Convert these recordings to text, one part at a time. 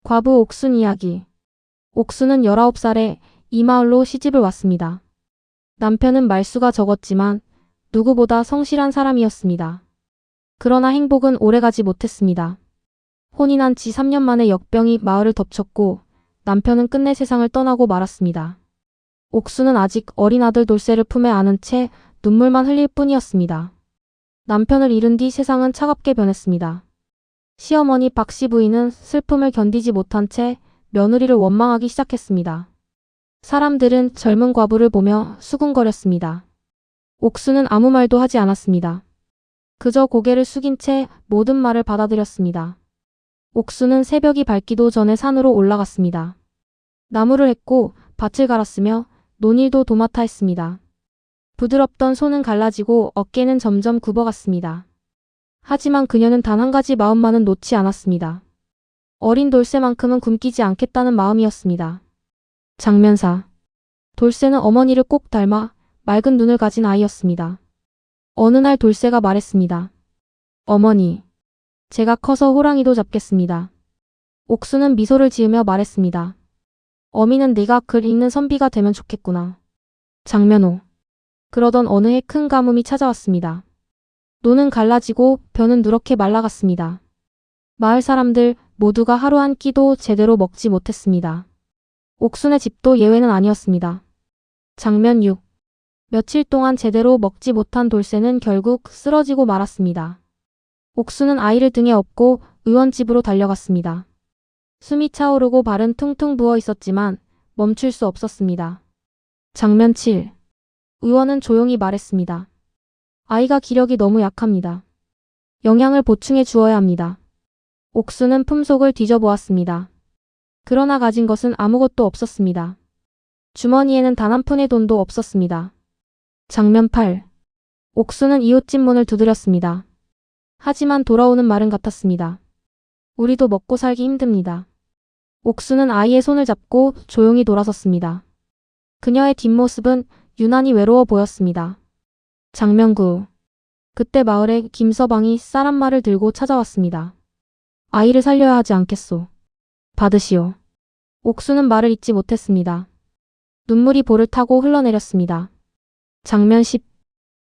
과부 옥순 이야기. 옥순은 19살에 이 마을로 시집을 왔습니다. 남편은 말수가 적었지만 누구보다 성실한 사람이었습니다. 그러나 행복은 오래가지 못했습니다. 혼이 난 지 3년 만에 역병이 마을을 덮쳤고 남편은 끝내 세상을 떠나고 말았습니다. 옥순은 아직 어린 아들 돌쇠를 품에 안은 채 눈물만 흘릴 뿐이었습니다. 남편을 잃은 뒤 세상은 차갑게 변했습니다. 시어머니 박씨 부인은 슬픔을 견디지 못한 채 며느리를 원망하기 시작했습니다. 사람들은 젊은 과부를 보며 수군거렸습니다. 옥순은 아무 말도 하지 않았습니다. 그저 고개를 숙인 채 모든 말을 받아들였습니다. 옥순은 새벽이 밝기도 전에 산으로 올라갔습니다. 나무를 했고 밭을 갈았으며 논일도 도맡아 했습니다. 부드럽던 손은 갈라지고 어깨는 점점 굽어갔습니다. 하지만 그녀는 단 한 가지 마음만은 놓지 않았습니다. 어린 돌쇠만큼은 굶기지 않겠다는 마음이었습니다. 장면사. 돌쇠는 어머니를 꼭 닮아 맑은 눈을 가진 아이였습니다. 어느 날 돌쇠가 말했습니다. 어머니, 제가 커서 호랑이도 잡겠습니다. 옥수는 미소를 지으며 말했습니다. 어미는 네가 글 읽는 선비가 되면 좋겠구나. 장면호. 그러던 어느 해 큰 가뭄이 찾아왔습니다. 논은 갈라지고 벼는 누렇게 말라갔습니다. 마을 사람들 모두가 하루 한 끼도 제대로 먹지 못했습니다. 옥순의 집도 예외는 아니었습니다. 장면 6. 며칠 동안 제대로 먹지 못한 돌쇠는 결국 쓰러지고 말았습니다. 옥순은 아이를 등에 업고 의원집으로 달려갔습니다. 숨이 차오르고 발은 퉁퉁 부어 있었지만 멈출 수 없었습니다. 장면 7. 의원은 조용히 말했습니다. 아이가 기력이 너무 약합니다. 영양을 보충해 주어야 합니다. 옥수는 품속을 뒤져보았습니다. 그러나 가진 것은 아무것도 없었습니다. 주머니에는 단 한 푼의 돈도 없었습니다. 장면 8. 옥수는 이웃집 문을 두드렸습니다. 하지만 돌아오는 말은 같았습니다. 우리도 먹고 살기 힘듭니다. 옥수는 아이의 손을 잡고 조용히 돌아섰습니다. 그녀의 뒷모습은 유난히 외로워 보였습니다. 장면 9. 그때 마을에 김서방이 쌀 한 마를 들고 찾아왔습니다. 아이를 살려야 하지 않겠소. 받으시오. 옥수는 말을 잇지 못했습니다. 눈물이 볼을 타고 흘러내렸습니다. 장면 10.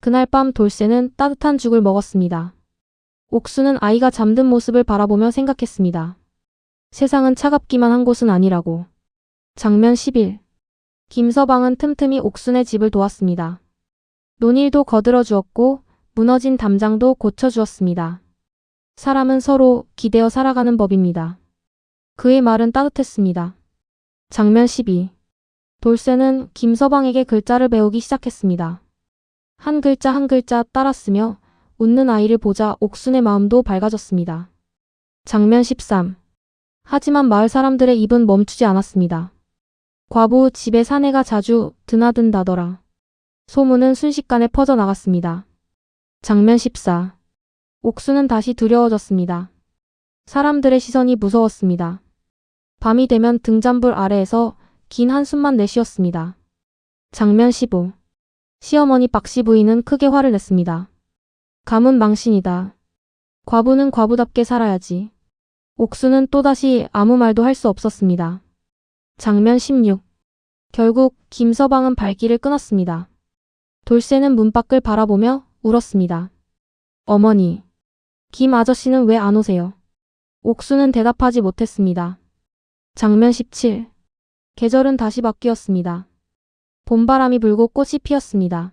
그날 밤 돌쇠는 따뜻한 죽을 먹었습니다. 옥수는 아이가 잠든 모습을 바라보며 생각했습니다. 세상은 차갑기만 한 곳은 아니라고. 장면 11. 김서방은 틈틈이 옥순의 집을 도왔습니다. 논일도 거들어 주었고 무너진 담장도 고쳐주었습니다. 사람은 서로 기대어 살아가는 법입니다. 그의 말은 따뜻했습니다. 장면 12. 돌쇠는 김서방에게 글자를 배우기 시작했습니다. 한 글자 한 글자 따랐으며 웃는 아이를 보자 옥순의 마음도 밝아졌습니다. 장면 13. 하지만 마을 사람들의 입은 멈추지 않았습니다. 과부 집에 사내가 자주 드나든다더라. 소문은 순식간에 퍼져나갔습니다. 장면 14. 옥수는 다시 두려워졌습니다. 사람들의 시선이 무서웠습니다. 밤이 되면 등잔불 아래에서 긴 한숨만 내쉬었습니다. 장면 15. 시어머니 박씨 부인은 크게 화를 냈습니다. 가문 망신이다. 과부는 과부답게 살아야지. 옥수는 또다시 아무 말도 할 수 없었습니다. 장면 16. 결국 김서방은 발길을 끊었습니다. 돌쇠는 문 밖을 바라보며 울었습니다. 어머니, 김 아저씨는 왜 안 오세요? 옥수는 대답하지 못했습니다. 장면 17. 계절은 다시 바뀌었습니다. 봄바람이 불고 꽃이 피었습니다.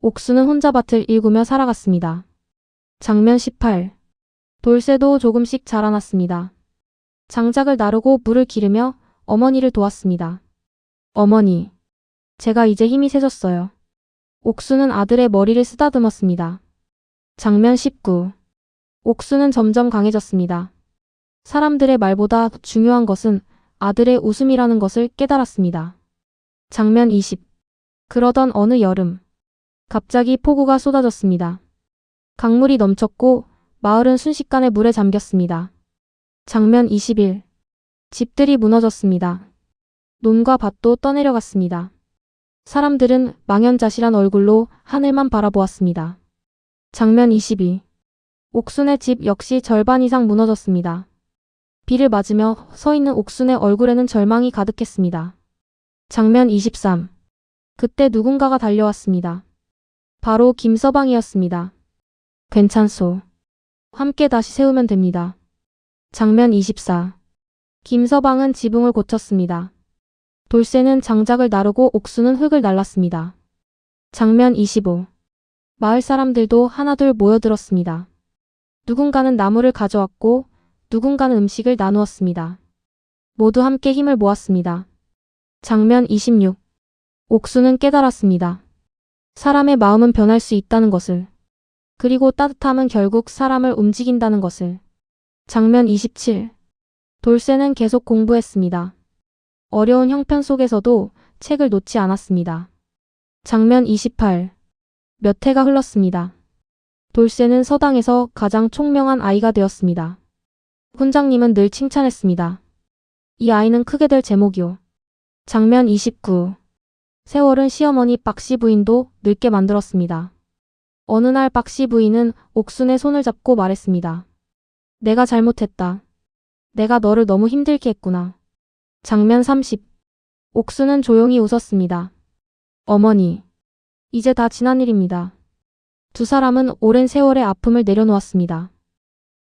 옥수는 혼자 밭을 일구며 살아갔습니다. 장면 18. 돌쇠도 조금씩 자라났습니다. 장작을 나르고 물을 기르며 어머니를 도왔습니다. 어머니, 제가 이제 힘이 세졌어요. 옥수는 아들의 머리를 쓰다듬었습니다. 장면 19. 옥수는 점점 강해졌습니다. 사람들의 말보다 중요한 것은 아들의 웃음이라는 것을 깨달았습니다. 장면 20. 그러던 어느 여름, 갑자기 폭우가 쏟아졌습니다. 강물이 넘쳤고 마을은 순식간에 물에 잠겼습니다. 장면 21. 집들이 무너졌습니다. 논과 밭도 떠내려갔습니다. 사람들은 망연자실한 얼굴로 하늘만 바라보았습니다. 장면 22. 옥순의 집 역시 절반 이상 무너졌습니다. 비를 맞으며 서 있는 옥순의 얼굴에는 절망이 가득했습니다. 장면 23. 그때 누군가가 달려왔습니다. 바로 김서방이었습니다. 괜찮소. 함께 다시 세우면 됩니다. 장면 24. 김서방은 지붕을 고쳤습니다. 돌쇠는 장작을 나르고 옥수는 흙을 날랐습니다. 장면 25. 마을 사람들도 하나둘 모여들었습니다. 누군가는 나무를 가져왔고 누군가는 음식을 나누었습니다. 모두 함께 힘을 모았습니다. 장면 26. 옥수는 깨달았습니다. 사람의 마음은 변할 수 있다는 것을. 그리고 따뜻함은 결국 사람을 움직인다는 것을. 장면 27. 돌쇠는 계속 공부했습니다. 어려운 형편 속에서도 책을 놓지 않았습니다. 장면 28. 몇 해가 흘렀습니다. 돌쇠는 서당에서 가장 총명한 아이가 되었습니다. 훈장님은 늘 칭찬했습니다. 이 아이는 크게 될 제목이오. 장면 29. 세월은 시어머니 박씨 부인도 늙게 만들었습니다. 어느 날 박씨 부인은 옥순의 손을 잡고 말했습니다. 내가 잘못했다. 내가 너를 너무 힘들게 했구나. 장면 30. 옥순은 조용히 웃었습니다. 어머니, 이제 다 지난 일입니다. 두 사람은 오랜 세월의 아픔을 내려놓았습니다.